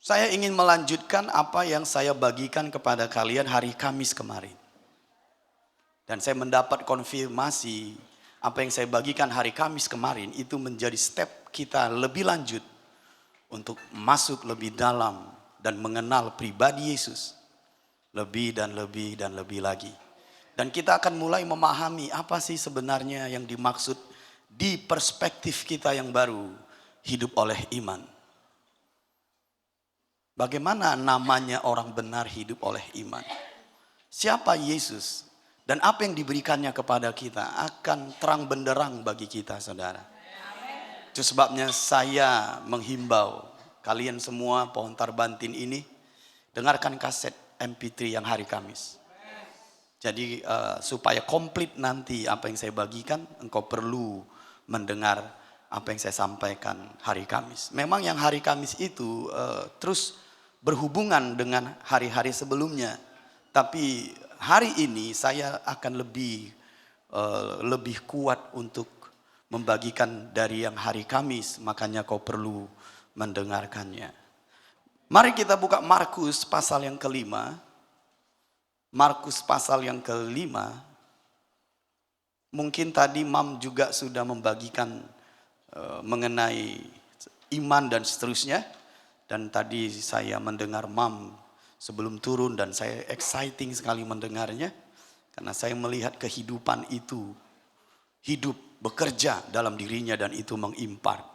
Saya ingin melanjutkan apa yang saya bagikan kepada kalian hari Kamis kemarin. Dan saya mendapat konfirmasi apa yang saya bagikan hari Kamis kemarin itu menjadi step kita lebih lanjut untuk masuk lebih dalam dan mengenal pribadi Yesus lebih dan lebih dan lebih lagi. Dan kita akan mulai memahami apa sih sebenarnya yang dimaksud di perspektif kita yang baru, hidup oleh iman. Bagaimana namanya orang benar hidup oleh iman? Siapa Yesus? Dan apa yang diberikannya kepada kita akan terang benderang bagi kita, saudara. Itu sebabnya saya menghimbau kalian semua pohon tarbantin ini, dengarkan kaset MP3 yang hari Kamis. Jadi supaya komplit nanti apa yang saya bagikan, engkau perlu mendengar apa yang saya sampaikan hari Kamis. Memang yang hari Kamis itu terus berhubungan dengan hari-hari sebelumnya. Tapi hari ini saya akan lebih kuat untuk membagikan dari yang hari Kamis. Makanya kau perlu mendengarkannya. Mari kita buka Markus pasal yang kelima. Markus pasal yang kelima. Mungkin tadi Mam juga sudah membagikan mengenai iman dan seterusnya. Dan tadi saya mendengar Mam sebelum turun dan saya exciting sekali mendengarnya. Karena saya melihat kehidupan itu hidup, bekerja dalam dirinya dan itu mengimpart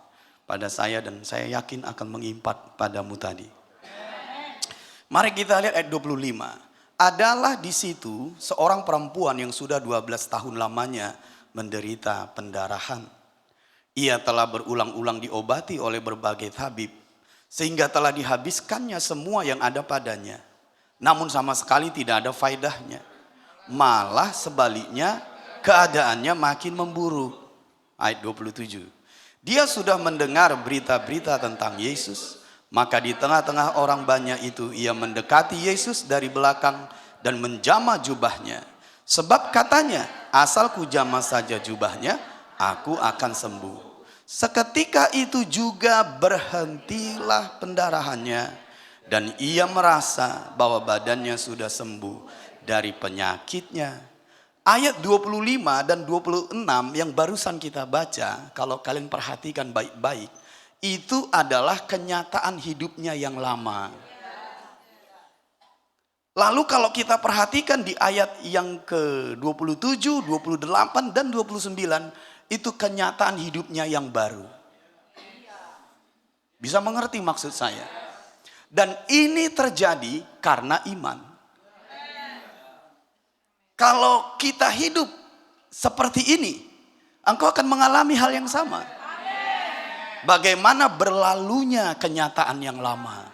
pada saya. Dan saya yakin akan mengimpart padamu tadi. Mari kita lihat ayat 25. Adalah di situ seorang perempuan yang sudah 12 tahun lamanya menderita pendarahan. Ia telah berulang-ulang diobati oleh berbagai tabib, sehingga telah dihabiskannya semua yang ada padanya. Namun sama sekali tidak ada faedahnya. Malah sebaliknya keadaannya makin memburuk. Ayat 27. Dia sudah mendengar berita-berita tentang Yesus. Maka di tengah-tengah orang banyak itu ia mendekati Yesus dari belakang dan menjamah jubahnya. Sebab katanya, asal ku jamah saja jubahnya, aku akan sembuh. Seketika itu juga berhentilah pendarahannya dan ia merasa bahwa badannya sudah sembuh dari penyakitnya. Ayat 25 dan 26 yang barusan kita baca, kalau kalian perhatikan baik-baik, itu adalah kenyataan hidupnya yang lama. Lalu kalau kita perhatikan di ayat yang ke-27, 28 dan 29, itu kenyataan hidupnya yang baru. Bisa mengerti maksud saya? Dan ini terjadi karena iman. Kalau kita hidup seperti ini, engkau akan mengalami hal yang sama. Bagaimana berlalunya kenyataan yang lama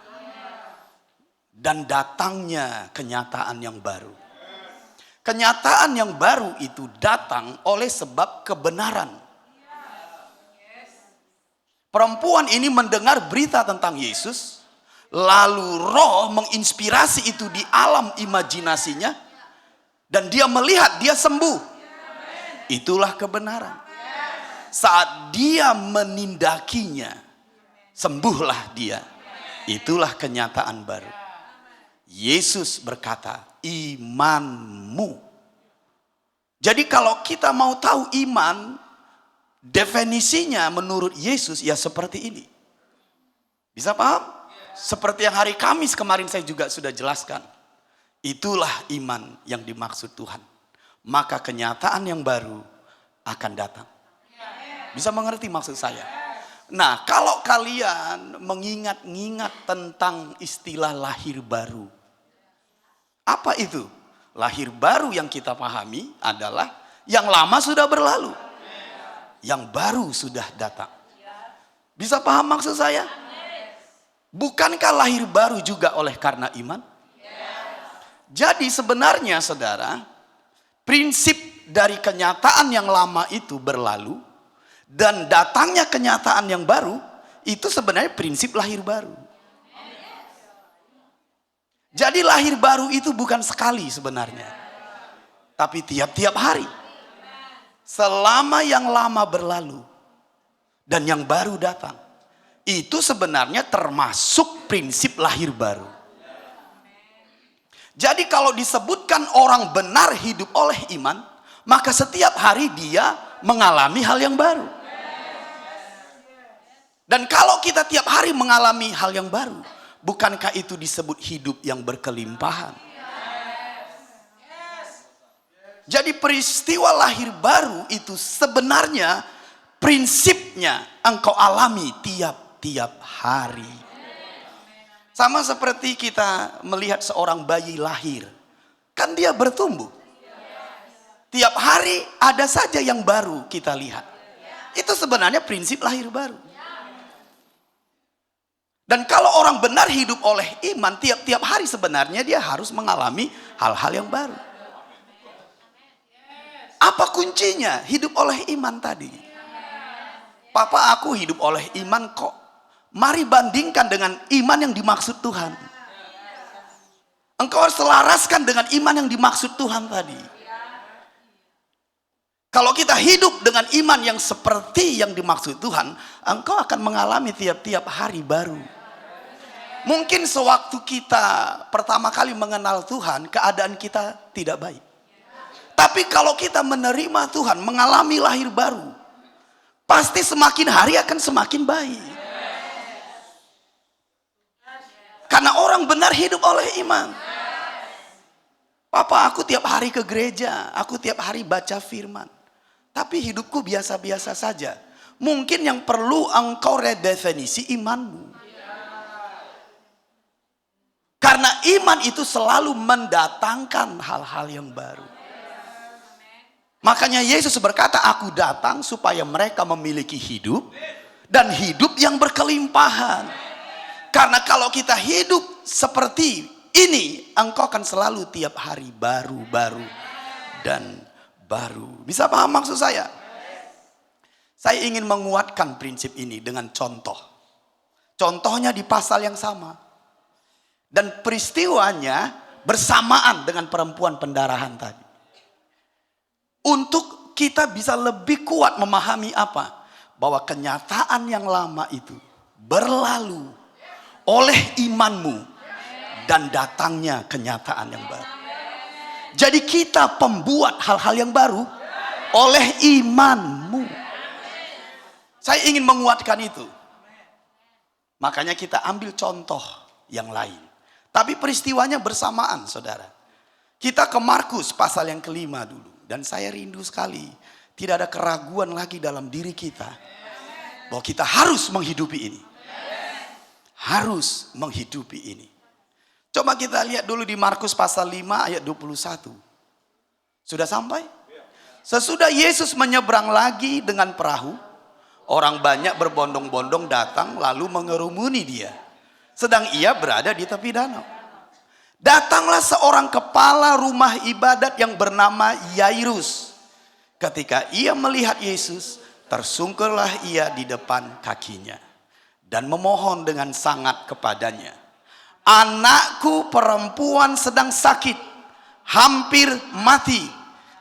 dan datangnya kenyataan yang baru. Kenyataan yang baru itu datang oleh sebab kebenaran. Perempuan ini mendengar berita tentang Yesus, lalu roh menginspirasi itu di alam imajinasinya, dan dia melihat dia sembuh. Itulah kebenaran. Saat dia menindakinya, sembuhlah dia. Itulah kenyataan baru. Yesus berkata, imanmu. Jadi kalau kita mau tahu iman, definisinya menurut Yesus ya seperti ini. Bisa paham? Seperti yang hari Kamis kemarin saya juga sudah jelaskan. Itulah iman yang dimaksud Tuhan. Maka kenyataan yang baru akan datang. Bisa mengerti maksud saya? Nah, kalau kalian mengingat-ingat tentang istilah lahir baru. Apa itu? Lahir baru yang kita pahami adalah yang lama sudah berlalu. Yang baru sudah datang. Bisa paham maksud saya? Bukankah lahir baru juga oleh karena iman? Jadi sebenarnya saudara, prinsip dari kenyataan yang lama itu berlalu. Dan datangnya kenyataan yang baru, itu sebenarnya prinsip lahir baru. Jadi lahir baru itu bukan sekali sebenarnya. Tapi tiap-tiap hari. Selama yang lama berlalu. Dan yang baru datang. Itu sebenarnya termasuk prinsip lahir baru. Jadi kalau disebutkan orang benar hidup oleh iman, maka setiap hari dia mengalami hal yang baru. Dan kalau kita tiap hari mengalami hal yang baru, bukankah itu disebut hidup yang berkelimpahan? Jadi peristiwa lahir baru itu sebenarnya prinsipnya engkau alami tiap-tiap hari. Sama seperti kita melihat seorang bayi lahir, kan dia bertumbuh. Tiap hari ada saja yang baru kita lihat. Itu sebenarnya prinsip lahir baru. Dan kalau orang benar hidup oleh iman, tiap-tiap hari sebenarnya dia harus mengalami hal-hal yang baru. Apa kuncinya hidup oleh iman tadi? Papa, aku hidup oleh iman kok. Mari bandingkan dengan iman yang dimaksud Tuhan. Engkau harus selaraskan dengan iman yang dimaksud Tuhan tadi. Kalau kita hidup dengan iman yang seperti yang dimaksud Tuhan, engkau akan mengalami tiap-tiap hari baru. Mungkin sewaktu kita pertama kali mengenal Tuhan, keadaan kita tidak baik. Tapi kalau kita menerima Tuhan, mengalami lahir baru, pasti semakin hari akan semakin baik. Karena orang benar hidup oleh iman. Papa, aku tiap hari ke gereja, aku tiap hari baca firman, tapi hidupku biasa-biasa saja. Mungkin yang perlu engkau redefinisi imanmu. Karena iman itu selalu mendatangkan hal-hal yang baru. Makanya Yesus berkata, aku datang supaya mereka memiliki hidup dan hidup yang berkelimpahan. Karena kalau kita hidup seperti ini, engkau akan selalu tiap hari baru dan baru. Bisa paham maksud saya? Saya ingin menguatkan prinsip ini dengan contoh. Contohnya di pasal yang sama. Dan peristiwanya bersamaan dengan perempuan pendarahan tadi. Untuk kita bisa lebih kuat memahami apa? Bahwa kenyataan yang lama itu berlalu oleh imanmu dan datangnya kenyataan yang baru. Jadi kita pembuat hal-hal yang baru oleh imanmu. Saya ingin menguatkan itu. Makanya kita ambil contoh yang lain. Tapi peristiwanya bersamaan, saudara. Kita ke Markus pasal yang kelima dulu. Dan saya rindu sekali. Tidak ada keraguan lagi dalam diri kita. Bahwa kita harus menghidupi ini. Harus menghidupi ini. Coba kita lihat dulu di Markus pasal 5 ayat 21. Sudah sampai? Sesudah Yesus menyeberang lagi dengan perahu, orang banyak berbondong-bondong datang lalu mengerumuni dia. Sedang ia berada di tepi danau. Datanglah seorang kepala rumah ibadat yang bernama Yairus. Ketika ia melihat Yesus, tersungkurlah ia di depan kakinya dan memohon dengan sangat kepadanya. Anakku perempuan sedang sakit, hampir mati.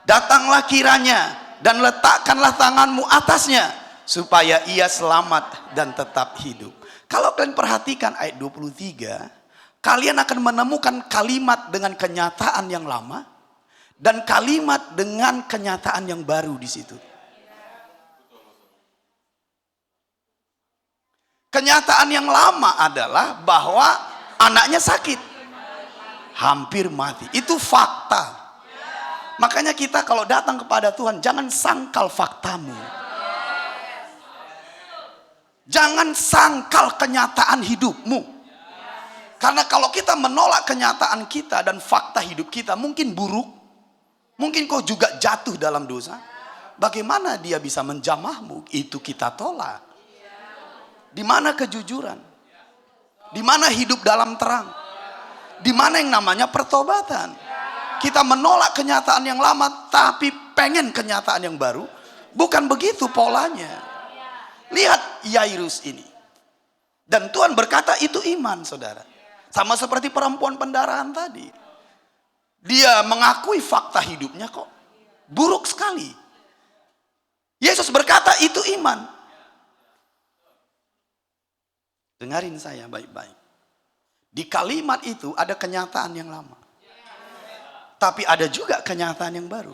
Datanglah kiranya dan letakkanlah tanganmu atasnya, supaya ia selamat dan tetap hidup. Kalau kalian perhatikan ayat 23, kalian akan menemukan kalimat dengan kenyataan yang lama dan kalimat dengan kenyataan yang baru di situ. Kenyataan yang lama adalah bahwa anaknya sakit, hampir mati. Itu fakta. Makanya kita kalau datang kepada Tuhan, jangan sangkal faktamu. Jangan sangkal kenyataan hidupmu. Karena kalau kita menolak kenyataan kita dan fakta hidup kita, mungkin buruk. Mungkin kau juga jatuh dalam dosa. Bagaimana dia bisa menjamahmu? Itu kita tolak. Di mana kejujuran? Di mana hidup dalam terang? Di mana yang namanya pertobatan? Kita menolak kenyataan yang lama, tapi pengen kenyataan yang baru. Bukan begitu polanya. Lihat Yairus ini. Dan Tuhan berkata itu iman, saudara. Sama seperti perempuan pendarahan tadi. Dia mengakui fakta hidupnya kok buruk sekali. Yesus berkata itu iman. Dengarin saya baik-baik. Di kalimat itu ada kenyataan yang lama. Tapi ada juga kenyataan yang baru.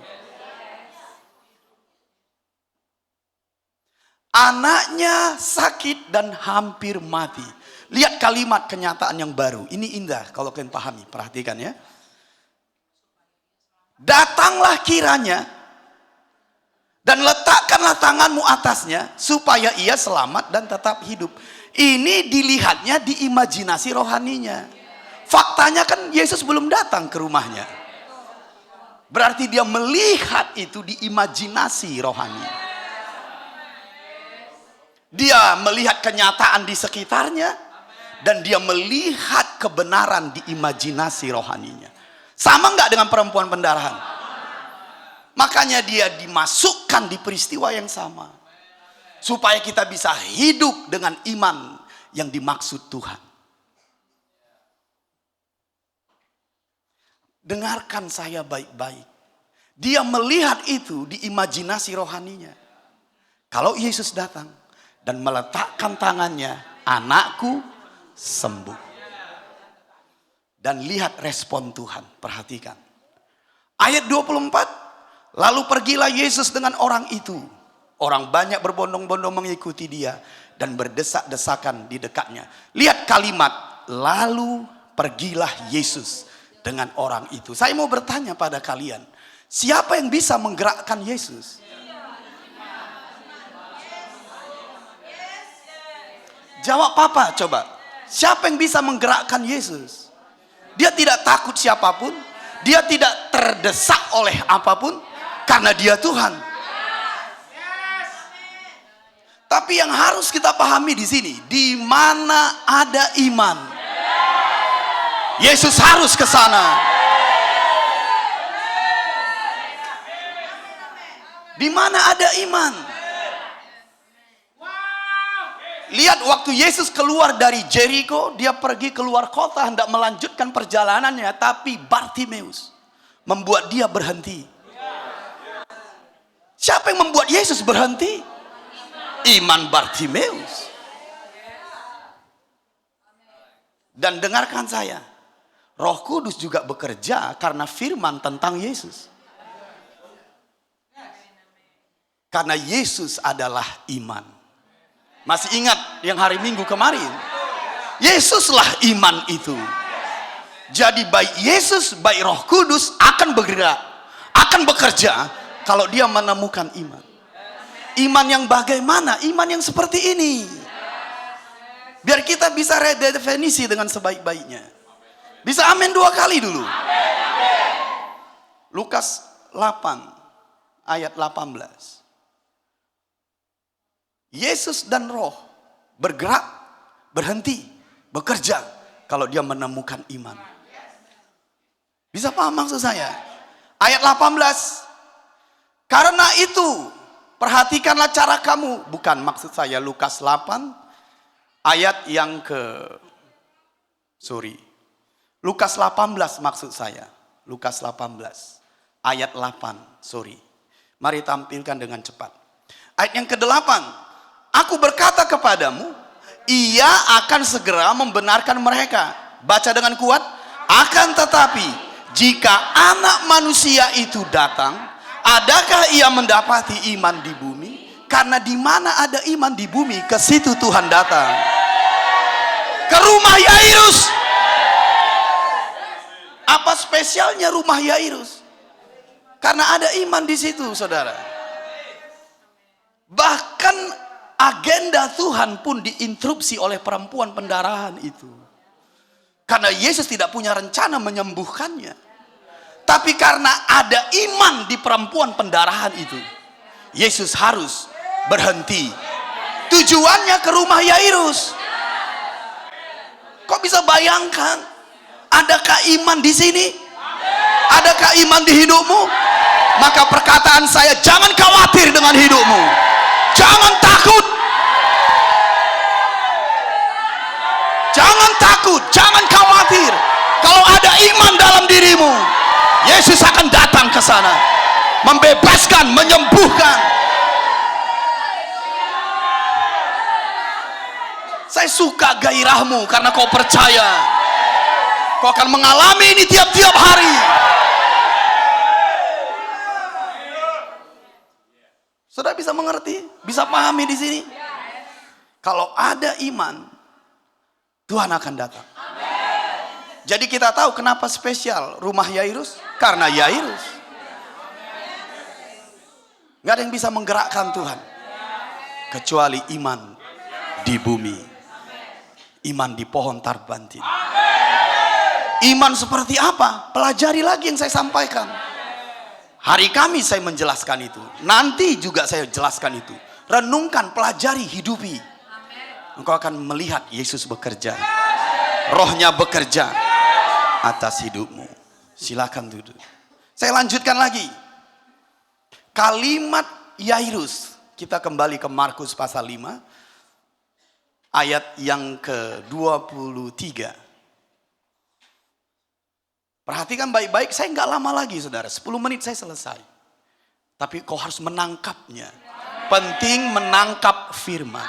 Anaknya sakit dan hampir mati. Lihat kalimat kenyataan yang baru. Ini indah kalau kalian pahami. Perhatikan ya. Datanglah kiranya dan letakkanlah tanganmu atasnya supaya ia selamat dan tetap hidup. Ini dilihatnya di imajinasi rohaninya. Faktanya kan Yesus belum datang ke rumahnya. Berarti dia melihat itu di imajinasi rohani. Dia melihat kenyataan di sekitarnya dan dia melihat kebenaran di imajinasi rohaninya. Sama nggak dengan perempuan pendarahan? Makanya dia dimasukkan di peristiwa yang sama. Supaya kita bisa hidup dengan iman yang dimaksud Tuhan. Dengarkan saya baik-baik. Dia melihat itu di imajinasi rohaninya. Kalau Yesus datang dan meletakkan tangannya, anakku sembuh. Dan lihat respon Tuhan, perhatikan. Ayat 24, lalu pergilah Yesus dengan orang itu. Orang banyak berbondong-bondong mengikuti dia dan berdesak-desakan di dekatnya. Lihat kalimat, lalu pergilah Yesus dengan orang itu. Saya mau bertanya pada kalian, siapa yang bisa menggerakkan Yesus? Jawab Papa coba. Siapa yang bisa menggerakkan Yesus? Dia tidak takut siapapun. Dia tidak terdesak oleh apapun. Karena dia Tuhan. Tapi yang harus kita pahami di sini, di mana ada iman, Yesus harus ke sana. Di mana ada iman. Lihat waktu Yesus keluar dari Jericho, dia pergi keluar kota hendak melanjutkan perjalanannya, tapi Bartimeus membuat dia berhenti. Siapa yang membuat Yesus berhenti? Iman Bartimeus. Dan dengarkan saya, Roh Kudus juga bekerja karena firman tentang Yesus. Karena Yesus adalah iman. Masih ingat yang hari Minggu kemarin? Yesuslah iman itu. Jadi baik Yesus, baik Roh Kudus akan bergerak, akan bekerja kalau dia menemukan iman. Iman yang bagaimana? Iman yang seperti ini. Biar kita bisa redefinisi dengan sebaik-baiknya. Bisa amin 2 kali dulu. Lukas 8 ayat 18. Yesus dan Roh bergerak, berhenti, bekerja kalau dia menemukan iman. Bisa paham maksud saya? Ayat 18. Karena itu perhatikanlah cara kamu. Bukan maksud saya Lukas 8 ayat yang Lukas 18 maksud saya. Lukas 18 ayat 8, Mari tampilkan dengan cepat. Ayat yang ke-8. Aku berkata kepadamu, ia akan segera membenarkan mereka. Baca dengan kuat. Akan tetapi, jika anak manusia itu datang, adakah ia mendapati iman di bumi? Karena di mana ada iman di bumi, ke situ Tuhan datang. Ke rumah Yairus. Apa spesialnya rumah Yairus? Karena ada iman di situ, saudara. Bahkan agenda Tuhan pun diinterupsi oleh perempuan pendarahan itu. Karena Yesus tidak punya rencana menyembuhkannya. Tapi karena ada iman di perempuan pendarahan itu, Yesus harus berhenti. Tujuannya ke rumah Yairus. Kok bisa bayangkan? Adakah iman di sini? Adakah iman di hidupmu? Maka perkataan saya, jangan khawatir dengan hidupmu. Jangan takut. Jangan takut, jangan khawatir. Kalau ada iman dalam dirimu, Yesus akan datang ke sana, membebaskan, menyembuhkan. Saya Saya suka gairahmu karena kau percaya. Kau akan mengalami ini tiap-tiap hari. Saudara bisa mengerti? Bisa pahami di sini? Kalau ada iman, Tuhan akan datang. Jadi kita tahu kenapa spesial rumah Yairus? Karena Yairus. Gak ada yang bisa menggerakkan Tuhan kecuali iman di bumi. Iman di pohon tarbantin. Iman seperti apa? Pelajari lagi yang saya sampaikan. Hari Kamis saya menjelaskan itu. Nanti juga saya jelaskan itu. Renungkan, pelajari, hidupi. Engkau akan melihat Yesus bekerja. Rohnya bekerja atas hidupmu. Silakan duduk. Saya lanjutkan lagi. Kalimat Yairus. Kita kembali ke Markus pasal 5. Ayat yang ke-23. Perhatikan baik-baik, saya nggak lama lagi saudara. 10 menit saya selesai. Tapi kau harus menangkapnya. Penting menangkap firman.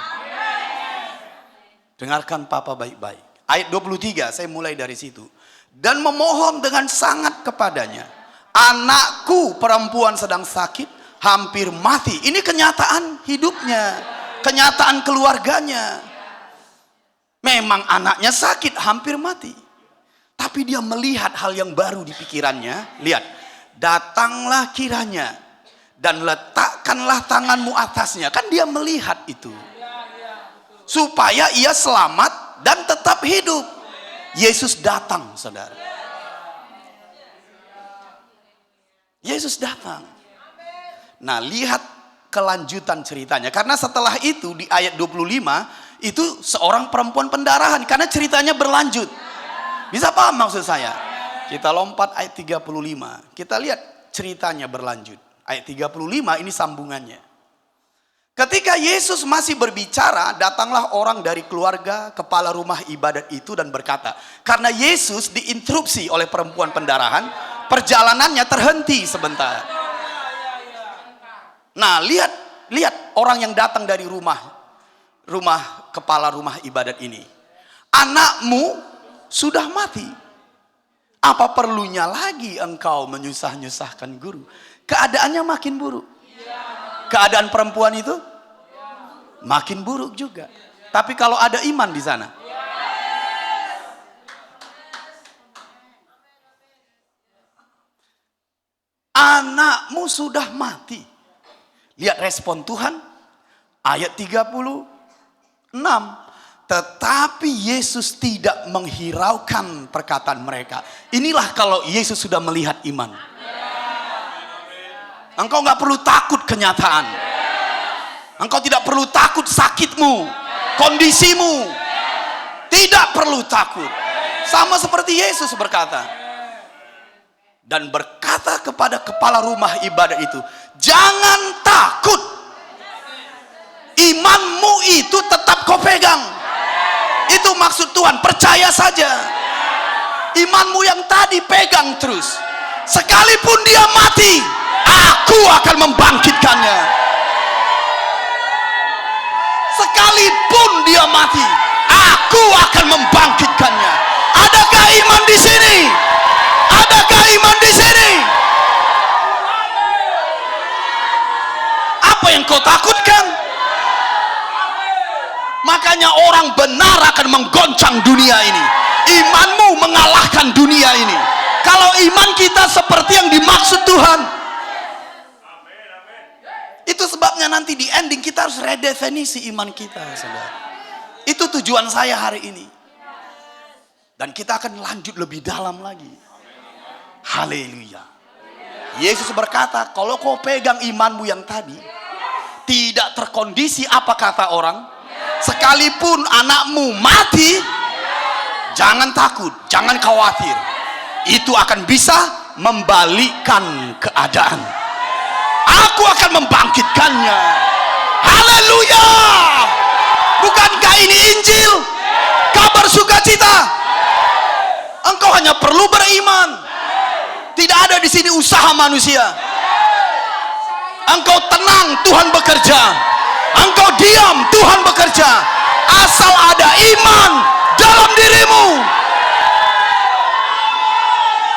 Dengarkan Papa baik-baik. Ayat 23, saya mulai dari situ. Dan memohon dengan sangat kepadanya. Anakku perempuan sedang sakit, hampir mati. Ini kenyataan hidupnya. Kenyataan keluarganya. Memang anaknya sakit, hampir mati. Tapi dia melihat hal yang baru di pikirannya. Lihat, datanglah kiranya dan letakkanlah tanganmu atasnya. Kan dia melihat itu. Supaya ia selamat dan tetap hidup. Yesus datang, saudara. Yesus datang. Nah, lihat kelanjutan ceritanya. Karena setelah itu di ayat 25 itu seorang perempuan pendarahan. Karena ceritanya berlanjut. Bisa paham maksud saya? Kita lompat ayat 35. Kita lihat ceritanya berlanjut. Ayat 35 ini sambungannya. Ketika Yesus masih berbicara, datanglah orang dari keluarga kepala rumah ibadat itu dan berkata, karena Yesus diinterupsi oleh perempuan pendarahan, perjalanannya terhenti sebentar. Nah, lihat orang yang datang dari rumah kepala rumah ibadat ini. Anakmu sudah mati. Apa perlunya lagi engkau menyusah-nyusahkan guru? Keadaannya makin buruk. Keadaan perempuan itu makin buruk juga. Tapi kalau ada iman di sana, anakmu sudah mati. Lihat respon Tuhan. Ayat 36. Tetapi Yesus tidak menghiraukan perkataan mereka. Inilah kalau Yesus sudah melihat iman. Engkau nggak perlu takut kenyataan. Engkau tidak perlu takut sakitmu, kondisimu. Tidak perlu takut. Sama seperti Yesus berkata. Dan berkata kepada kepala rumah ibadat itu, jangan takut. Imanmu itu tetap kau pegang. Itu maksud Tuhan, percaya saja. Imanmu yang tadi pegang terus. Sekalipun dia mati, aku akan membangkitkannya. Sekalipun dia mati, aku akan membangkitkannya. Adakah iman di sini? Adakah iman di sini? Apa yang kau takutkan? Makanya orang benar akan menggoncang dunia ini. Imanmu mengalahkan dunia ini. Kalau iman kita seperti yang dimaksud Tuhan. Itu sebabnya nanti di ending kita harus redefinisi iman kita, saudara. Itu tujuan saya hari ini. Dan kita akan lanjut lebih dalam lagi. Haleluya. Yesus berkata, kalau kau pegang imanmu yang tadi, tidak terkondisi apa kata orang, sekalipun anakmu mati, jangan takut, jangan khawatir. Itu akan bisa membalikkan keadaan. Aku akan membangkitkannya. Haleluya. Bukankah ini Injil? Kabar sukacita. Engkau hanya perlu beriman. Tidak ada di sini usaha manusia. Engkau tenang, Tuhan bekerja. Engkau diam, Tuhan bekerja. Asal ada iman dalam dirimu.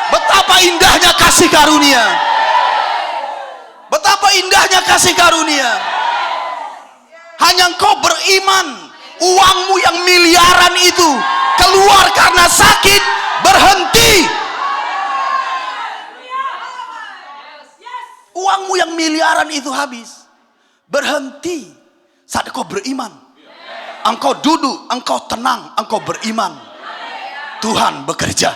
Betapa indahnya kasih karunia. Betapa indahnya kasih karunia. Hanya engkau beriman, uangmu yang miliaran itu keluar karena sakit, berhenti. Uangmu yang miliaran itu habis, berhenti saat engkau beriman. Engkau duduk, engkau tenang, engkau beriman. Tuhan bekerja.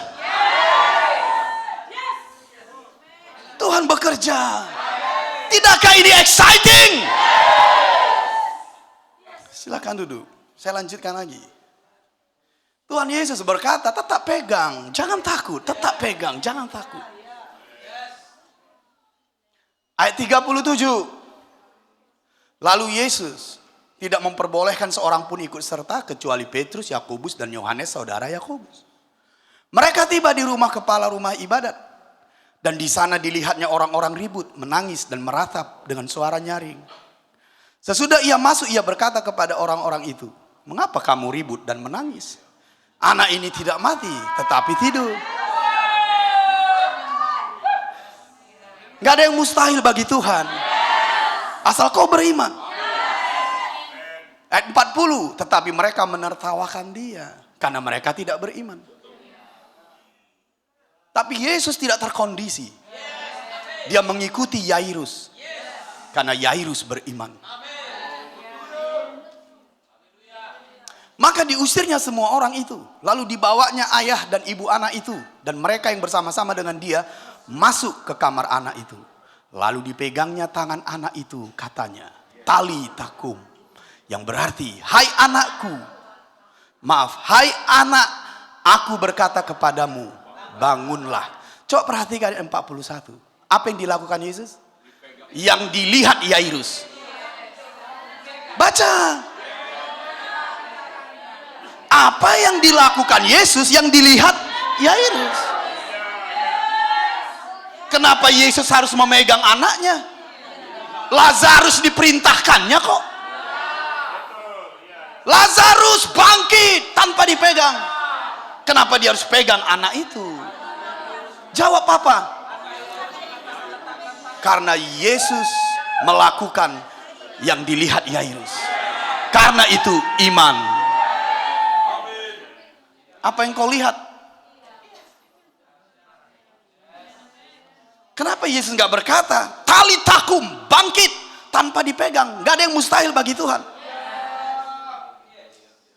Tuhan bekerja. Tidakkah ini exciting? Silakan duduk. Saya lanjutkan lagi. Tuhan Yesus berkata, tetap pegang, jangan takut. Tetap pegang, jangan takut. Ayat 37. Lalu Yesus tidak memperbolehkan seorang pun ikut serta kecuali Petrus, Yakobus, dan Yohanes, saudara Yakobus. Mereka tiba di rumah kepala rumah ibadat. Dan di sana dilihatnya orang-orang ribut, menangis, dan meratap dengan suara nyaring. Sesudah ia masuk, ia berkata kepada orang-orang itu, mengapa kamu ribut dan menangis? Anak ini tidak mati, tetapi tidur. Gak ada yang mustahil bagi Tuhan. Asal kau beriman. Ayat 40, tetapi mereka menertawakan dia karena mereka tidak beriman. Tapi Yesus tidak terkondisi. Dia mengikuti Yairus karena Yairus beriman. Maka diusirnya semua orang itu. Lalu dibawanya ayah dan ibu anak itu. Dan mereka yang bersama-sama dengan dia masuk ke kamar anak itu. Lalu dipegangnya tangan anak itu, katanya, tali takum. Yang berarti, hai anakku. Maaf, hai anak, aku berkata kepadamu, bangunlah. Coba perhatikan 41. Apa yang dilakukan Yesus? Yang dilihat Yairus. Baca. Apa yang dilakukan Yesus yang dilihat Yairus? Kenapa Yesus harus memegang anaknya? Lazarus diperintahkannya kok. Lazarus bangkit tanpa dipegang. Kenapa dia harus pegang anak itu? Jawab apa? Karena Yesus melakukan yang dilihat Yairus. Karena itu iman. Apa yang kau lihat? Kenapa Yesus nggak berkata, tali takum, bangkit tanpa dipegang? Nggak ada yang mustahil bagi Tuhan.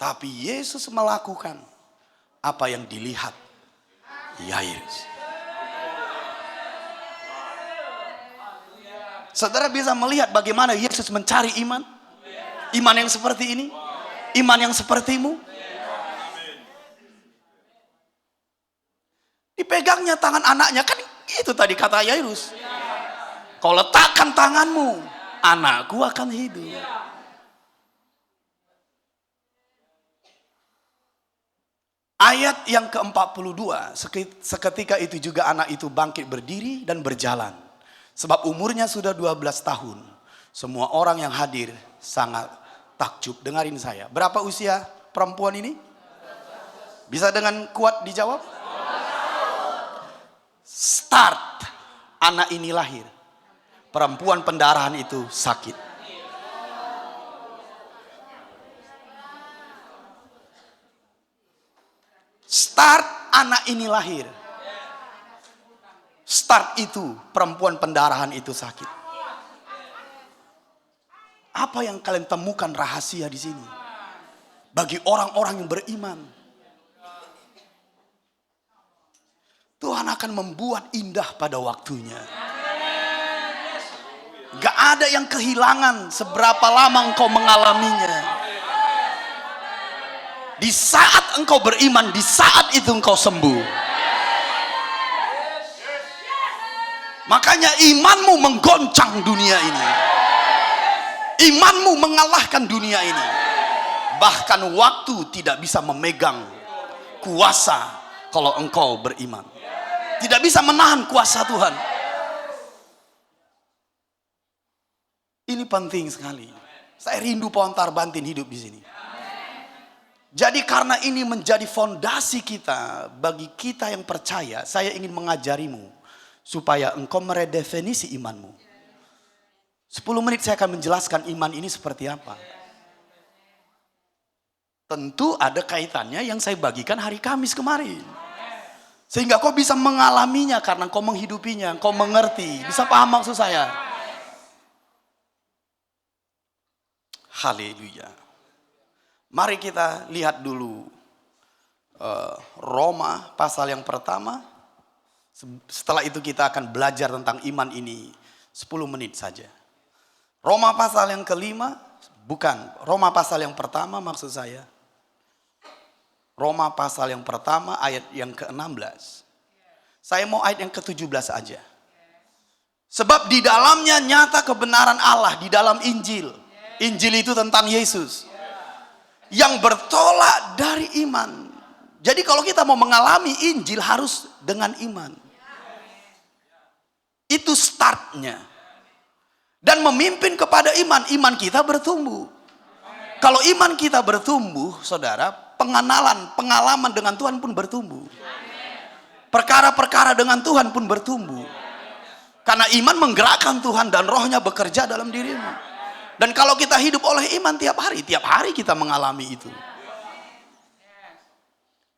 Tapi Yesus melakukan apa yang dilihat Yairus. Saudara bisa melihat bagaimana Yesus mencari iman? Iman yang seperti ini? Iman yang sepertimu? Dipegangnya tangan anaknya, kan itu tadi kata Yairus. Kau letakkan tanganmu, anakku akan hidup. Ayat yang ke-42, seketika itu juga anak itu bangkit berdiri dan berjalan. Sebab umurnya sudah 12 tahun. Semua orang yang hadir sangat takjub. Dengarin saya, berapa usia perempuan ini? Bisa dengan kuat dijawab? Start anak ini lahir, perempuan pendarahan itu sakit. Start anak ini lahir. Start itu perempuan pendarahan itu sakit. Apa yang kalian temukan rahasia di sini? Bagi orang-orang yang beriman, Tuhan akan membuat indah pada waktunya. Gak ada yang kehilangan seberapa lama engkau mengalaminya. Di saat engkau beriman, di saat itu engkau sembuh. Makanya imanmu menggoncang dunia ini. Imanmu mengalahkan dunia ini. Bahkan waktu tidak bisa memegang kuasa kalau engkau beriman. Tidak bisa menahan kuasa Tuhan. Ini penting sekali. Saya rindu Pontar Bantin hidup di sini. Jadi karena ini menjadi fondasi kita, bagi kita yang percaya, saya ingin mengajarimu supaya engkau meredefinisi imanmu. 10 menit saya akan menjelaskan iman ini seperti apa. Tentu ada kaitannya yang saya bagikan hari Kamis kemarin. Sehingga kau bisa mengalaminya karena kau menghidupinya, kau mengerti. Bisa paham maksud saya? Haleluya. Mari kita lihat dulu Roma pasal yang pertama. Setelah itu kita akan belajar tentang iman ini 10 menit saja. Roma pasal yang kelima, bukan, Roma pasal yang pertama maksud saya. Roma pasal yang pertama ayat yang ke-16. Saya mau ayat yang ke-17 aja. Sebab di dalamnya nyata kebenaran Allah di dalam Injil. Injil itu tentang Yesus. Yang bertolak dari iman. Jadi kalau kita mau mengalami Injil harus dengan iman. Itu startnya. Dan memimpin kepada iman. Iman kita bertumbuh. Kalau iman kita bertumbuh, saudara, pengalaman dengan Tuhan pun bertumbuh. Perkara-perkara dengan Tuhan pun bertumbuh. Karena iman menggerakkan Tuhan dan rohnya bekerja dalam dirimu. Dan kalau kita hidup oleh iman tiap hari kita mengalami itu.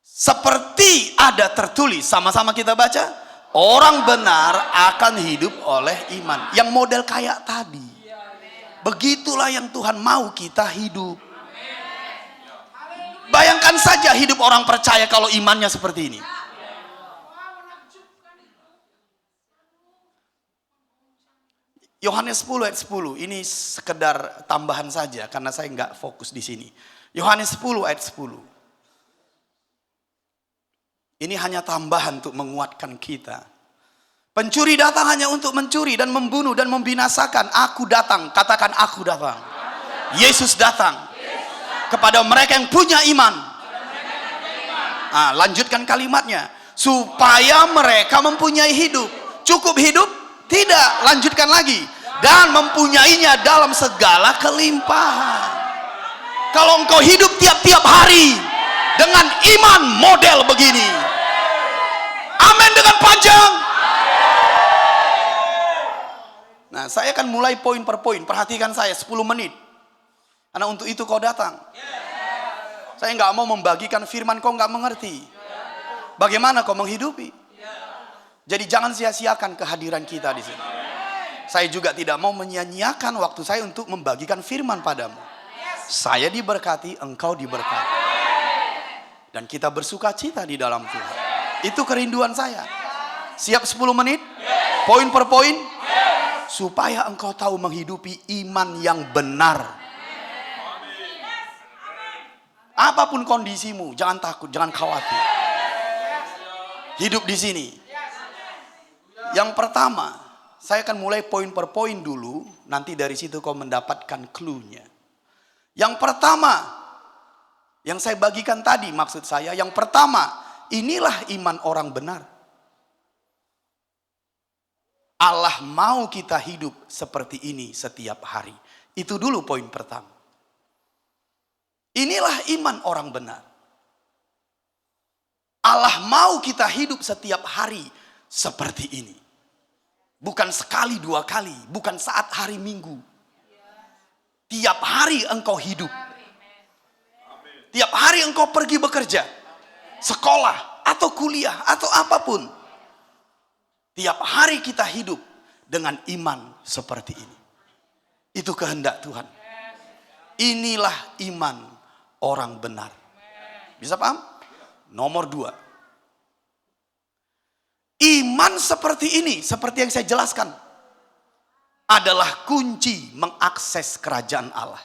Seperti ada tertulis, sama-sama kita baca, orang benar akan hidup oleh iman. Yang model kayak tadi. Begitulah yang Tuhan mau kita hidup. Bayangkan saja hidup orang percaya kalau imannya seperti ini. Yohanes 10 ayat 10. Ini sekedar tambahan saja karena saya nggak fokus di sini. Yohanes 10 ayat 10. Ini hanya tambahan untuk menguatkan kita. Pencuri datang hanya untuk mencuri dan membunuh dan membinasakan. Aku datang, katakan aku datang. Yesus datang kepada mereka yang punya iman. Nah, lanjutkan kalimatnya. Supaya mereka mempunyai hidup. Cukup hidup? Tidak. Lanjutkan lagi. Dan mempunyainya dalam segala kelimpahan. Kalau engkau hidup tiap-tiap hari dengan iman model begini. Amin dengan panjang. Nah, saya akan mulai poin per poin. Perhatikan saya 10 menit. Karena untuk itu kau datang. Saya nggak mau membagikan firman kau nggak mengerti. Bagaimana kau menghidupi? Jadi jangan sia-siakan kehadiran kita di sini. Saya juga tidak mau menyia-nyiakan waktu saya untuk membagikan firman padamu. Saya diberkati, engkau diberkati. Dan kita bersuka cita di dalam Tuhan. Itu kerinduan saya. Siap 10 menit? Poin per poin? Supaya engkau tahu menghidupi iman yang benar. Apapun kondisimu, jangan takut, jangan khawatir. Hidup di sini. Yang pertama, saya akan mulai poin per poin dulu. Nanti dari situ kau mendapatkan clue-nya. Yang pertama, yang saya bagikan tadi maksud saya. Yang pertama, inilah iman orang benar. Allah mau kita hidup seperti ini setiap hari. Itu dulu poin pertama. Inilah iman orang benar. Allah mau kita hidup setiap hari seperti ini. Bukan sekali, dua kali. Bukan saat hari Minggu. Tiap hari engkau hidup. Tiap hari engkau pergi bekerja. Sekolah, atau kuliah, atau apapun. Tiap hari kita hidup dengan iman seperti ini. Itu kehendak Tuhan. Inilah iman orang benar. Bisa paham? Nomor 2. Iman seperti ini, seperti yang saya jelaskan, adalah kunci mengakses kerajaan Allah.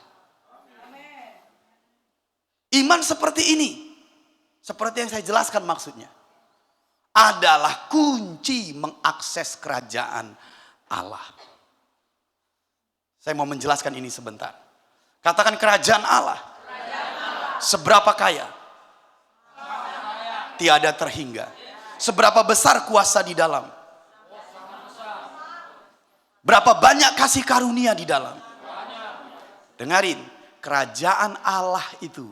Iman seperti ini, seperti yang saya jelaskan maksudnya, adalah kunci mengakses kerajaan Allah. Saya mau menjelaskan ini sebentar. Katakan kerajaan Allah. Seberapa kaya? Tiada terhingga. Seberapa besar kuasa di dalam? Berapa banyak kasih karunia di dalam? Dengarin, kerajaan Allah itu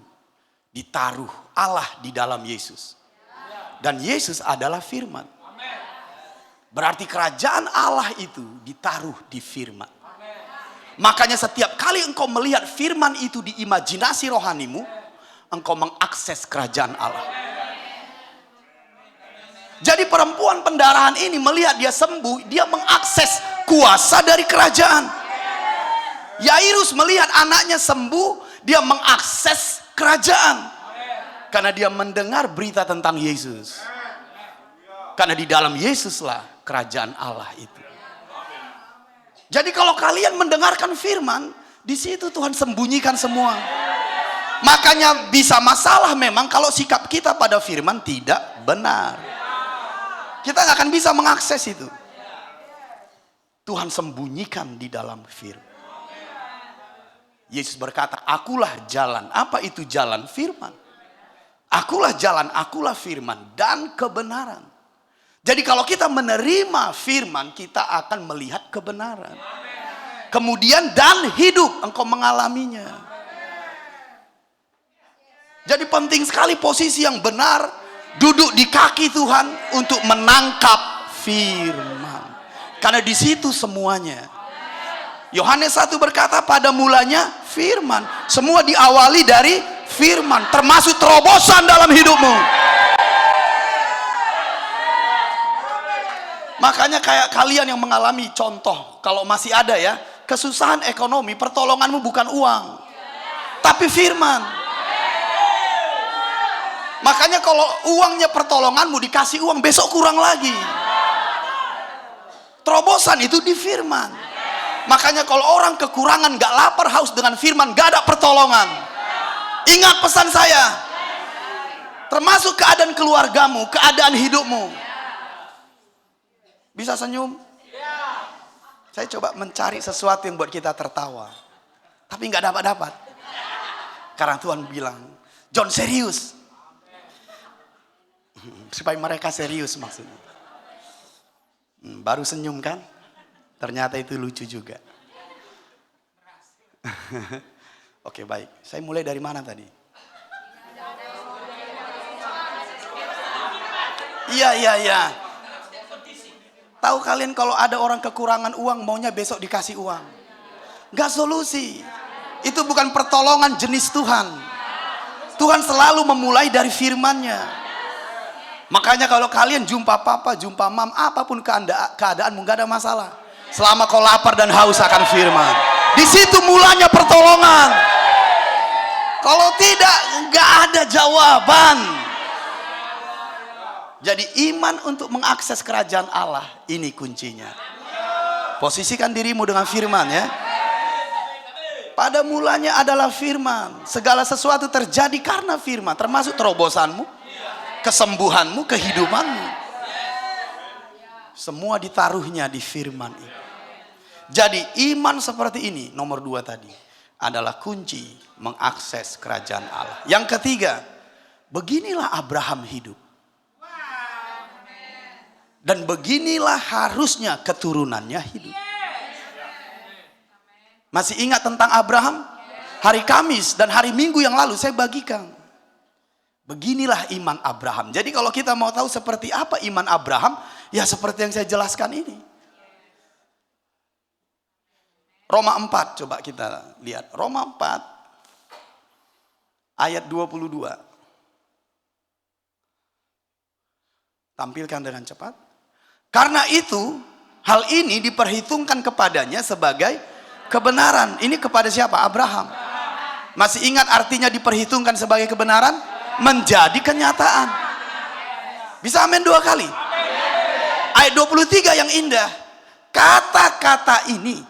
ditaruh Allah di dalam Yesus. Dan Yesus adalah firman. Berarti kerajaan Allah itu ditaruh di firman. Makanya setiap kali engkau melihat firman itu di imajinasi rohanimu, engkau mengakses kerajaan Allah. Jadi perempuan pendarahan ini melihat dia sembuh, dia mengakses kuasa dari kerajaan. Yairus melihat anaknya sembuh, dia mengakses kerajaan. Karena dia mendengar berita tentang Yesus. Karena di dalam Yesuslah kerajaan Allah itu. Jadi kalau kalian mendengarkan firman, di situ Tuhan sembunyikan semua. Makanya bisa masalah memang kalau sikap kita pada firman tidak benar. Kita nggak akan bisa mengakses itu. Tuhan sembunyikan di dalam firman. Yesus berkata, akulah jalan. Apa itu jalan? Firman. Akulah jalan, akulah firman dan kebenaran. Jadi kalau kita menerima firman, kita akan melihat kebenaran. Kemudian dan hidup, engkau mengalaminya. Jadi penting sekali posisi yang benar, duduk di kaki Tuhan untuk menangkap firman. Karena di situ semuanya. Yohanes 1 berkata, pada mulanya firman. Semua diawali dari firman, termasuk terobosan dalam hidupmu. Makanya kayak kalian yang mengalami contoh, kalau masih ada ya, kesusahan ekonomi, pertolonganmu bukan uang, tapi firman. Makanya kalau uangnya pertolonganmu, dikasih uang, besok kurang lagi. Terobosan itu di firman. Makanya kalau orang kekurangan, gak lapar, haus dengan firman, gak ada pertolongan. Ingat pesan saya. Termasuk keadaan keluargamu, keadaan hidupmu. Bisa senyum? Saya coba mencari sesuatu yang buat kita tertawa. Tapi gak dapat-dapat. Karena Tuhan bilang, John serius. Supaya mereka serius maksudnya. Baru senyum kan? Ternyata itu lucu juga. Oke, baik. Saya mulai dari mana tadi? Iya. Tahu kalian kalau ada orang kekurangan uang, maunya besok dikasih uang. Gak solusi. Itu bukan pertolongan jenis Tuhan. Tuhan selalu memulai dari firman-Nya. Makanya kalau kalian jumpa papa, jumpa mam, apapun keadaanmu, gak ada masalah. Selama kau lapar dan haus akan firman, di situ mulanya pertolongan. Kalau tidak, nggak ada jawaban. Jadi iman untuk mengakses kerajaan Allah, ini kuncinya. Posisikan dirimu dengan firman ya. Pada mulanya adalah firman. Segala sesuatu terjadi karena firman, termasuk terobosanmu, kesembuhanmu, kehidupanmu. Semua ditaruhnya di firman ini. Jadi iman seperti ini, nomor 2 tadi, adalah kunci mengakses kerajaan Allah. Yang ketiga, beginilah Abraham hidup. Dan beginilah harusnya keturunannya hidup. Masih ingat tentang Abraham? Hari Kamis dan hari Minggu yang lalu saya bagikan. Beginilah iman Abraham. Jadi kalau kita mau tahu seperti apa iman Abraham, ya seperti yang saya jelaskan ini. Roma 4, coba kita lihat. Roma 4, ayat 22. Tampilkan dengan cepat. Karena itu, hal ini diperhitungkan kepadanya sebagai kebenaran. Ini kepada siapa? Abraham. Masih ingat artinya diperhitungkan sebagai kebenaran? Menjadi kenyataan. Bisa amin 2 kali? Ayat 23 yang indah. Kata-kata ini,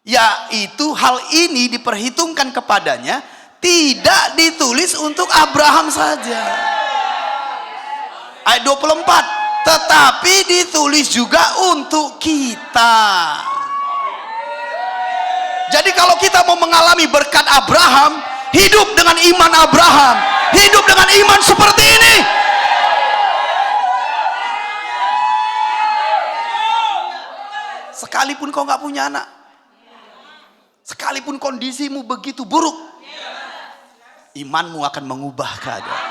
yaitu hal ini diperhitungkan kepadanya, tidak ditulis untuk Abraham saja. Ayat 24, tetapi ditulis juga untuk kita. Jadi kalau kita mau mengalami berkat Abraham, hidup dengan iman Abraham, hidup dengan iman seperti ini. Sekalipun kau gak punya anak, sekalipun kondisimu begitu buruk, Imanmu akan mengubah keadaan.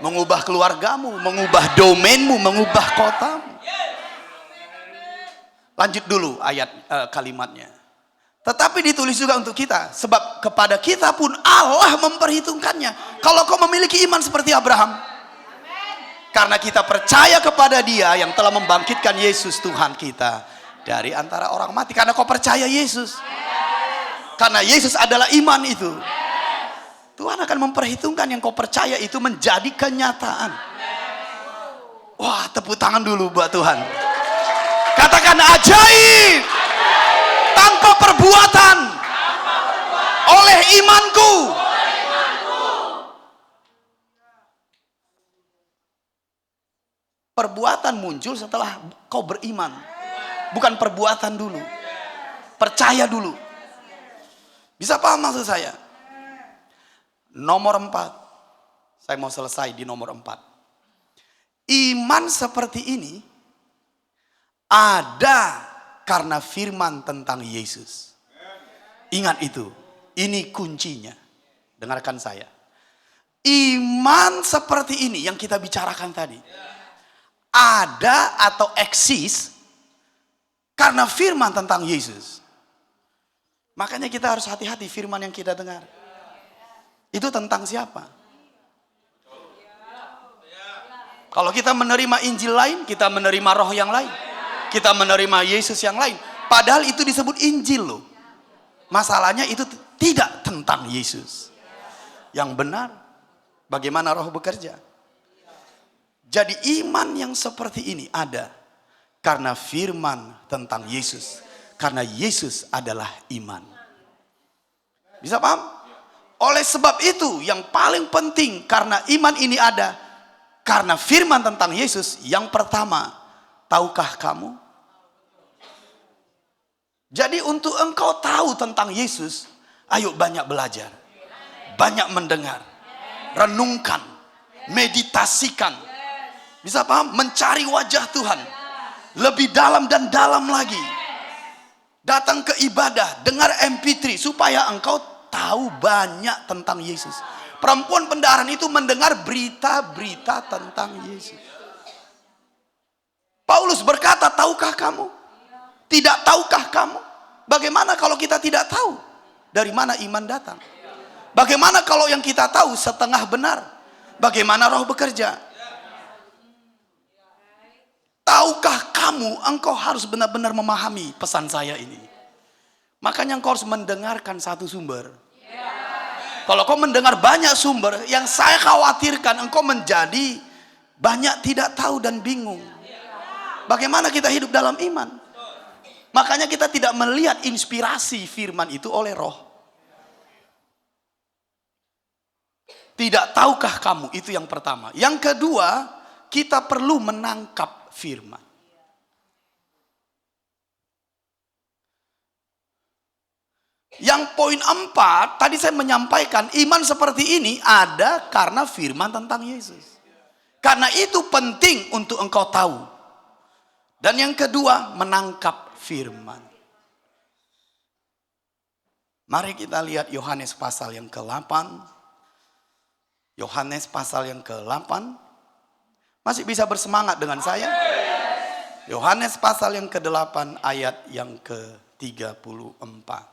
Mengubah keluargamu, mengubah domainmu, mengubah kotamu. Lanjut dulu ayat kalimatnya. Tetapi ditulis juga untuk kita, sebab kepada kita pun Allah memperhitungkannya. Kalau kau memiliki iman seperti Abraham, karena kita percaya kepada Dia yang telah membangkitkan Yesus Tuhan kita dari antara orang mati. Karena kau percaya Yesus, karena Yesus adalah iman itu, Tuhan akan memperhitungkan yang kau percaya itu menjadi kenyataan. Wah, tepuk tangan dulu buat Tuhan. Katakan ajaib. Tanpa perbuatan, oleh imanku. Perbuatan muncul setelah kau beriman, bukan perbuatan dulu. Percaya dulu. Bisa paham maksud saya? Nomor 4. Saya mau selesai di nomor 4. Iman seperti ini ada karena firman tentang Yesus. Ingat itu. Ini kuncinya. Dengarkan saya. Iman seperti ini yang kita bicarakan tadi, ada atau eksis karena firman tentang Yesus. Makanya kita harus hati-hati firman yang kita dengar. Itu tentang siapa? Kalau kita menerima Injil lain, kita menerima roh yang lain. Kita menerima Yesus yang lain. Padahal itu disebut Injil loh. Masalahnya itu tidak tentang Yesus. Yang benar, bagaimana roh bekerja. Jadi iman yang seperti ini ada karena firman tentang Yesus. Karena Yesus adalah iman. Bisa paham? Oleh sebab itu yang paling penting karena iman ini ada karena firman tentang Yesus. Yang pertama, tahukah kamu? Jadi untuk engkau tahu tentang Yesus, ayo banyak belajar, banyak mendengar, renungkan, meditasikan. Bisa paham? Mencari wajah Tuhan lebih dalam dan dalam lagi. Datang ke ibadah, dengar MP3 supaya engkau tahu banyak tentang Yesus. Perempuan pendaharan itu mendengar berita-berita tentang Yesus. Paulus berkata, tahukah kamu? Tidak tahukah kamu? Bagaimana kalau kita tidak tahu? Dari mana iman datang? Bagaimana kalau yang kita tahu setengah benar? Bagaimana roh bekerja? Tahukah kamu, engkau harus benar-benar memahami pesan saya ini. Makanya engkau harus mendengarkan satu sumber. Kalau kau mendengar banyak sumber, yang saya khawatirkan engkau menjadi banyak tidak tahu dan bingung. Bagaimana kita hidup dalam iman? Makanya kita tidak melihat inspirasi firman itu oleh roh. Tidak tahukah kamu? Itu yang pertama. Yang kedua, kita perlu menangkap firman. Yang poin 4, tadi saya menyampaikan iman seperti ini ada karena firman tentang Yesus. Karena itu penting untuk engkau tahu. Dan yang kedua, menangkap firman. Mari kita lihat Yohanes pasal yang ke-8. Yohanes pasal yang ke-8. Masih bisa bersemangat dengan saya? Yohanes pasal yang ke-8 ayat yang ke-34.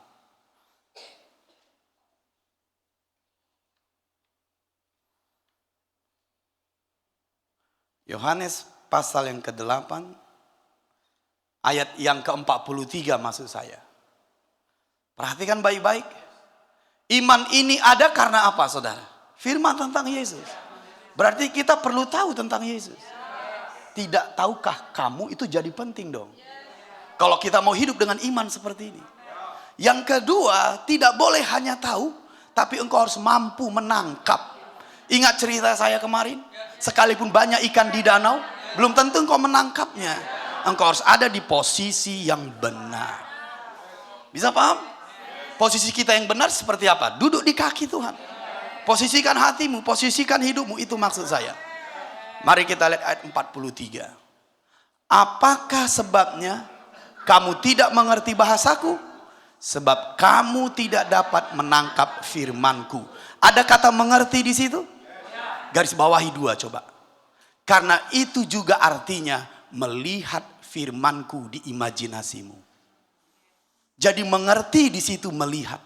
Yohanes pasal yang ke-8 ayat yang ke-43 maksud saya. Perhatikan baik-baik. Iman ini ada karena apa, saudara? Firman tentang Yesus. Berarti kita perlu tahu tentang Yesus. Tidak tahukah kamu, itu jadi penting dong. Kalau kita mau hidup dengan iman seperti ini. Yang kedua, tidak boleh hanya tahu, tapi engkau harus mampu menangkap. Ingat cerita saya kemarin? Sekalipun banyak ikan di danau, belum tentu engkau menangkapnya. Engkau harus ada di posisi yang benar. Bisa paham? Posisi kita yang benar seperti apa? Duduk di kaki Tuhan. Posisikan hatimu, posisikan hidupmu, itu maksud saya. Mari kita lihat ayat 43. Apakah sebabnya kamu tidak mengerti bahasaku? Sebab kamu tidak dapat menangkap firmanku. Ada kata mengerti di situ? Garis bawahi 2 coba. Karena itu juga artinya melihat firmanku di imajinasimu. Jadi mengerti di situ melihat.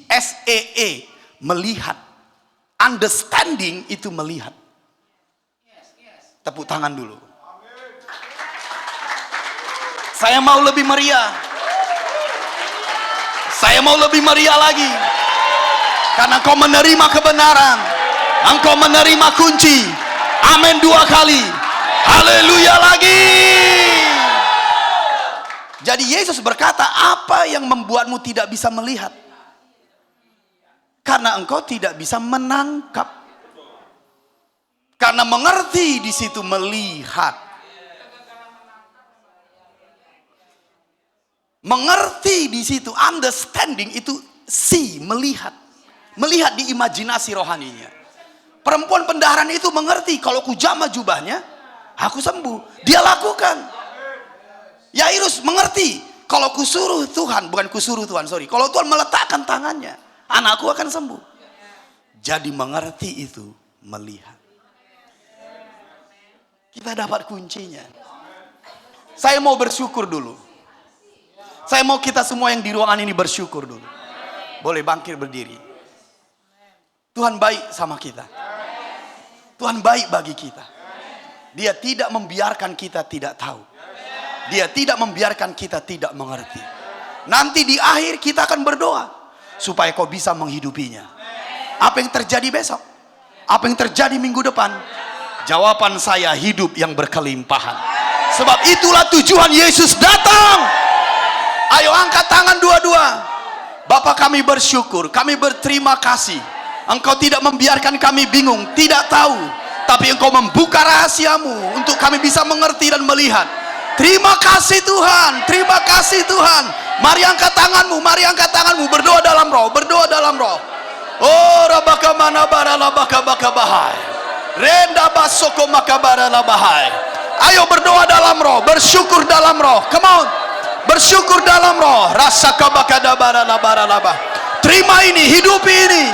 S-E-E, melihat. Understanding itu melihat. Tepuk tangan dulu. Saya mau lebih meriah. Saya mau lebih meriah lagi. Karena kau menerima kebenaran. Engkau menerima kunci. Amin 2 kali. Haleluya lagi. Jadi Yesus berkata, apa yang membuatmu tidak bisa melihat? Karena engkau tidak bisa menangkap. Karena mengerti di situ melihat. Mengerti di situ, understanding itu melihat. Melihat di imajinasi rohaninya. Perempuan pendaharan itu mengerti, kalau ku jamah jubahnya, aku sembuh. Dia lakukan. Yairus mengerti, kalau kusuruh Tuhan, bukan kusuruh Tuhan, sorry. Kalau Tuhan meletakkan tangannya, anakku akan sembuh. Jadi mengerti itu, melihat. Kita dapat kuncinya. Saya mau bersyukur dulu. Saya mau kita semua yang di ruangan ini bersyukur dulu. Boleh bangkit berdiri. Tuhan baik sama kita. Tuhan baik bagi kita. Dia tidak membiarkan kita tidak tahu. Dia tidak membiarkan kita tidak mengerti. Nanti di akhir kita akan berdoa supaya kau bisa menghidupinya. Apa yang terjadi besok? Apa yang terjadi minggu depan? Jawaban saya, hidup yang berkelimpahan. Sebab itulah tujuan Yesus datang. Ayo angkat tangan dua-dua. Bapa, kami bersyukur, kami berterima kasih. Engkau tidak membiarkan kami bingung, tidak tahu. Tapi Engkau membuka rahasiamu untuk kami bisa mengerti dan melihat. Terima kasih Tuhan, terima kasih Tuhan. Mari angkat tanganmu, mari angkat tanganmu. Berdoa dalam roh, berdoa dalam roh. Oh, rabaka mana barala baka baka bahai. Renda basoko makabara labahai. Ayo berdoa dalam roh, bersyukur dalam roh. Come on. Bersyukur dalam roh. Rasa kabakada barala labah. Terima ini, hidupi ini.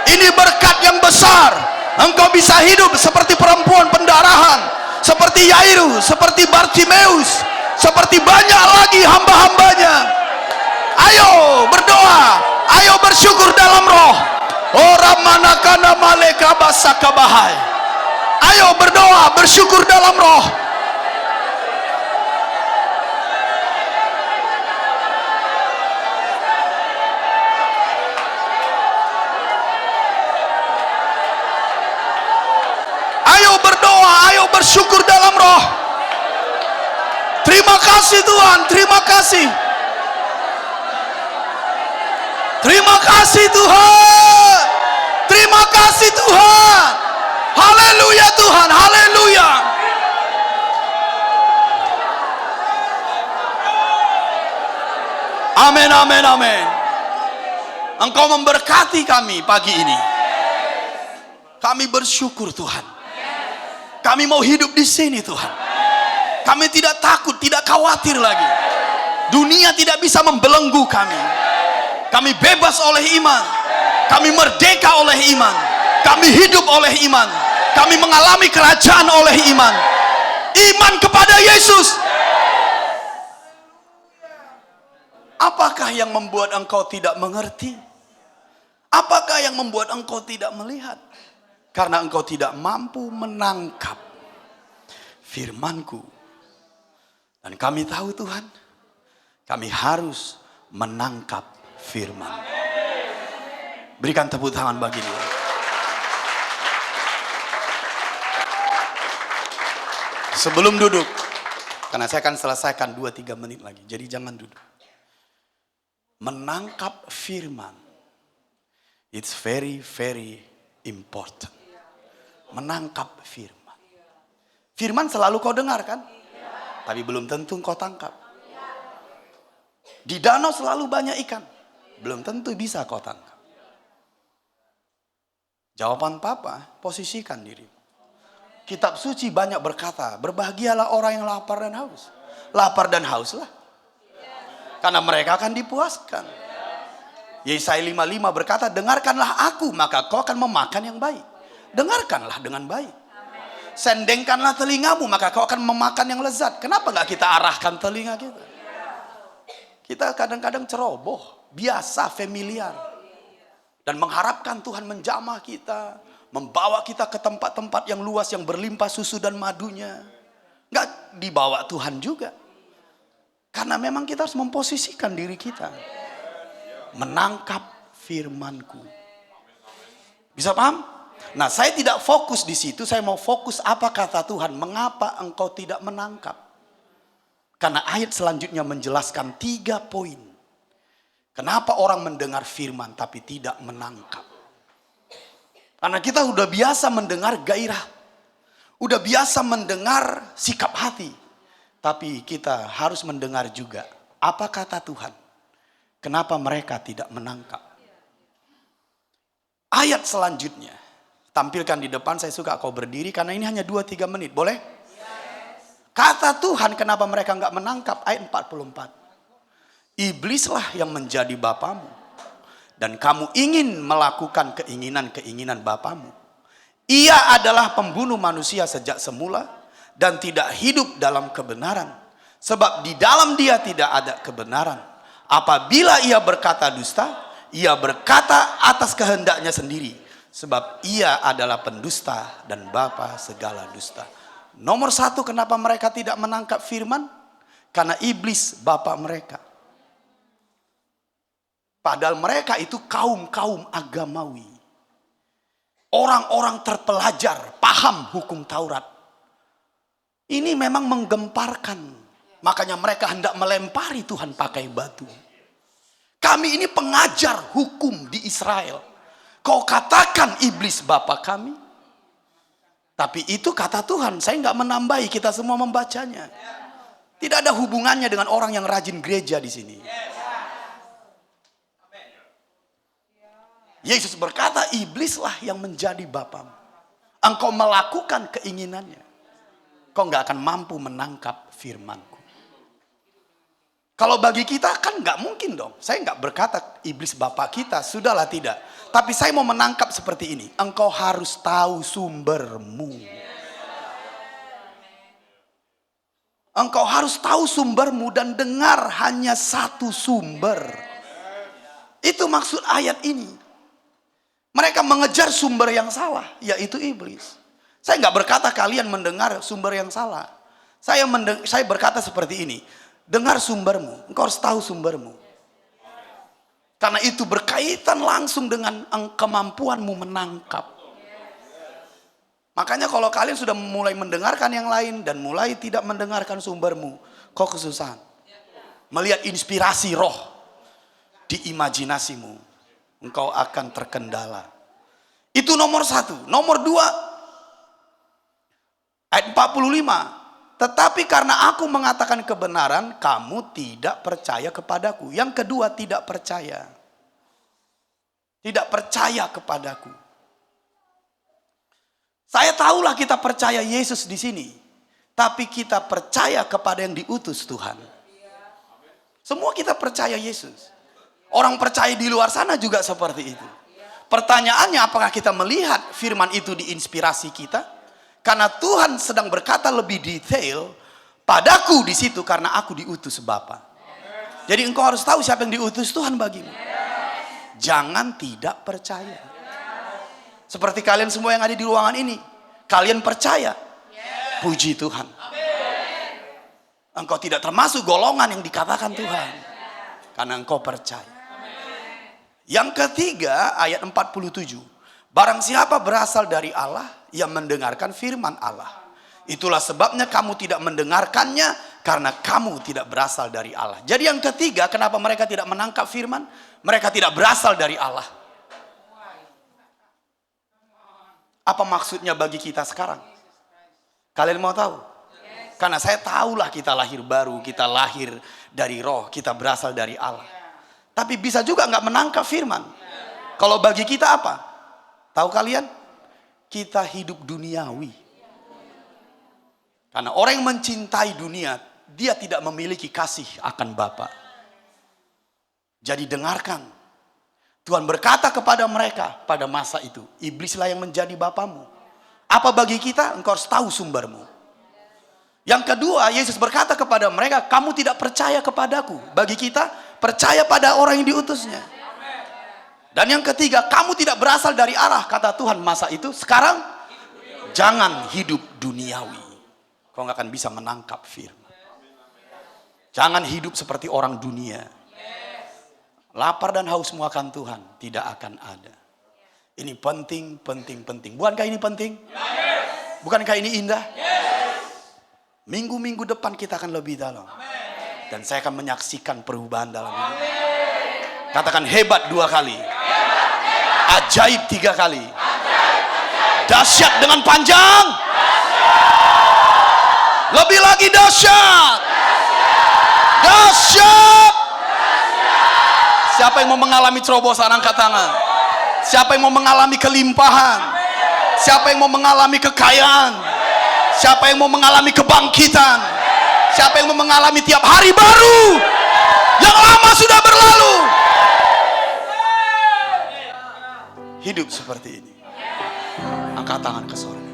Ini berkat yang besar. Engkau bisa hidup seperti perempuan pendarahan, seperti Yairus, seperti Bartimeus, seperti banyak lagi hamba-hambanya. Ayo berdoa, ayo bersyukur dalam roh. Orang manakana maleka basakabahai. Ayo berdoa, bersyukur dalam roh. Ayo bersyukur dalam roh. Terima kasih Tuhan, terima kasih. Terima kasih Tuhan. Terima kasih Tuhan. Haleluya Tuhan, haleluya. Amin, amin, amin. Engkau memberkati kami pagi ini. Kami bersyukur Tuhan. Kami mau hidup di sini Tuhan. Kami tidak takut, tidak khawatir lagi. Dunia tidak bisa membelenggu kami. Kami bebas oleh iman. Kami merdeka oleh iman. Kami hidup oleh iman. Kami mengalami kerajaan oleh iman. Iman kepada Yesus. Apakah yang membuat engkau tidak mengerti? Apakah yang membuat engkau tidak melihat? Karena engkau tidak mampu menangkap firman-Ku. Dan kami tahu Tuhan, kami harus menangkap firman. Berikan tepuk tangan bagi Dia. Sebelum duduk, karena saya akan selesaikan 2-3 menit lagi, jadi jangan duduk. Menangkap firman, it's very, very important. Menangkap firman. Firman selalu kau dengar kan? Tapi belum tentu kau tangkap. Di danau selalu banyak ikan. Belum tentu bisa kau tangkap. Jawaban Papa, posisikan diri. Kitab suci banyak berkata, berbahagialah orang yang lapar dan haus. Lapar dan hauslah. Karena mereka akan dipuaskan. Yesaya 55 berkata, dengarkanlah aku maka kau akan memakan yang baik. Dengarkanlah dengan baik. Sendengkanlah telingamu maka kau akan memakan yang lezat. Kenapa nggak kita arahkan telinga kita? Kita kadang-kadang ceroboh, biasa, familiar. Dan mengharapkan Tuhan menjamah kita, membawa kita ke tempat-tempat yang luas, yang berlimpah susu dan madunya. Nggak dibawa Tuhan juga. Karena memang kita harus memposisikan diri kita. Menangkap firman-Ku. Bisa paham? Nah, saya tidak fokus di situ, saya mau fokus apa kata Tuhan. Mengapa engkau tidak menangkap? Karena ayat selanjutnya menjelaskan 3 poin. Kenapa orang mendengar firman tapi tidak menangkap? Karena kita udah biasa mendengar gairah. Udah biasa mendengar sikap hati. Tapi kita harus mendengar juga apa kata Tuhan. Kenapa mereka tidak menangkap? Ayat selanjutnya. Tampilkan di depan, saya suka kau berdiri karena ini hanya 2-3 menit. Boleh? Kata Tuhan kenapa mereka nggak menangkap, ayat 44. Iblislah yang menjadi bapamu. Dan kamu ingin melakukan keinginan-keinginan bapamu. Ia adalah pembunuh manusia sejak semula. Dan tidak hidup dalam kebenaran. Sebab di dalam dia tidak ada kebenaran. Apabila ia berkata dusta, ia berkata atas kehendaknya sendiri. Sebab ia adalah pendusta dan bapa segala dusta. Nomor 1, kenapa mereka tidak menangkap firman? Karena iblis bapak mereka. Padahal mereka itu kaum-kaum agamawi. Orang-orang terpelajar, paham hukum Taurat. Ini memang menggemparkan. Makanya mereka hendak melempari Tuhan pakai batu. Kami ini pengajar hukum di Israel. Kau katakan iblis bapak kami. Tapi itu kata Tuhan, saya nggak menambahi, kita semua membacanya. Tidak ada hubungannya dengan orang yang rajin gereja di sini. Yesus berkata, iblislah yang menjadi bapamu. Engkau melakukan keinginannya. Kau nggak akan mampu menangkap firman-Ku. Kalau bagi kita kan nggak mungkin dong. Saya nggak berkata iblis bapak kita, sudahlah tidak. Tapi saya mau menangkap seperti ini. Engkau harus tahu sumbermu. Engkau harus tahu sumbermu dan dengar hanya satu sumber. Itu maksud ayat ini. Mereka mengejar sumber yang salah, yaitu iblis. Saya nggak berkata kalian mendengar sumber yang salah. Saya berkata seperti ini. Dengar sumbermu, engkau harus tahu sumbermu. Karena itu berkaitan langsung dengan kemampuanmu menangkap. Makanya kalau kalian sudah mulai mendengarkan yang lain dan mulai tidak mendengarkan sumbermu, kau kesusahan. Melihat inspirasi roh di imajinasimu, engkau akan terkendala. Itu nomor 1. Nomor 2, ayat 45. Tetapi karena aku mengatakan kebenaran, kamu tidak percaya kepadaku. Yang kedua, tidak percaya. Tidak percaya kepadaku. Saya tahulah kita percaya Yesus di sini. Tapi kita percaya kepada yang diutus Tuhan. Semua kita percaya Yesus. Orang percaya di luar sana juga seperti itu. Pertanyaannya, apakah kita melihat firman itu diinspirasi kita? Karena Tuhan sedang berkata lebih detail, padaku di situ karena aku diutus Bapa. Jadi engkau harus tahu siapa yang diutus Tuhan bagimu. Jangan tidak percaya. Seperti kalian semua yang ada di ruangan ini, kalian percaya. Puji Tuhan. Engkau tidak termasuk golongan yang dikatakan Tuhan. Karena engkau percaya. Yang ketiga, ayat 47. Barang siapa berasal dari Allah, ia mendengarkan firman Allah. Itulah sebabnya kamu tidak mendengarkannya, karena kamu tidak berasal dari Allah. Jadi yang ketiga, kenapa mereka tidak menangkap firman? Mereka tidak berasal dari Allah. Apa maksudnya bagi kita sekarang? Kalian mau tahu? Karena saya tahulah kita lahir baru, kita lahir dari roh, kita berasal dari Allah. Tapi bisa juga nggak menangkap firman. Kalau bagi kita apa? Tahu kalian? Kita hidup duniawi. Karena orang yang mencintai dunia, dia tidak memiliki kasih akan Bapa. Jadi dengarkan. Tuhan berkata kepada mereka pada masa itu, iblislah yang menjadi bapamu. Apa bagi kita? Engkau harus tahu sumbermu. Yang kedua, Yesus berkata kepada mereka, kamu tidak percaya kepadaku. Bagi kita, percaya pada orang yang diutusnya. Dan yang ketiga, kamu tidak berasal dari arah, kata Tuhan masa itu. Sekarang, jangan hidup duniawi. Kau nggak akan bisa menangkap firman. Jangan hidup seperti orang dunia. Lapar dan hausmu akan Tuhan tidak akan ada. Ini penting, penting, penting. Bukankah ini penting? Yes. Bukankah ini indah? Yes. Minggu-minggu depan kita akan lebih dalam. Amen. Dan saya akan menyaksikan perubahan dalam hidup. Katakan hebat 2 kali. Hebat, hebat. Ajaib 3 kali. Ajaib, ajaib. Dahsyat dengan panjang. Dahsyat. Lebih lagi dahsyat. Dahsyat. Siapa yang mau mengalami terobosan, angkat tangan. Siapa yang mau mengalami kelimpahan? Siapa yang mau mengalami kekayaan? Siapa yang mau mengalami kebangkitan? Siapa yang mau mengalami tiap hari baru? Yang lama sudah berlalu. Hidup seperti ini. Angkat tangan ke sorga.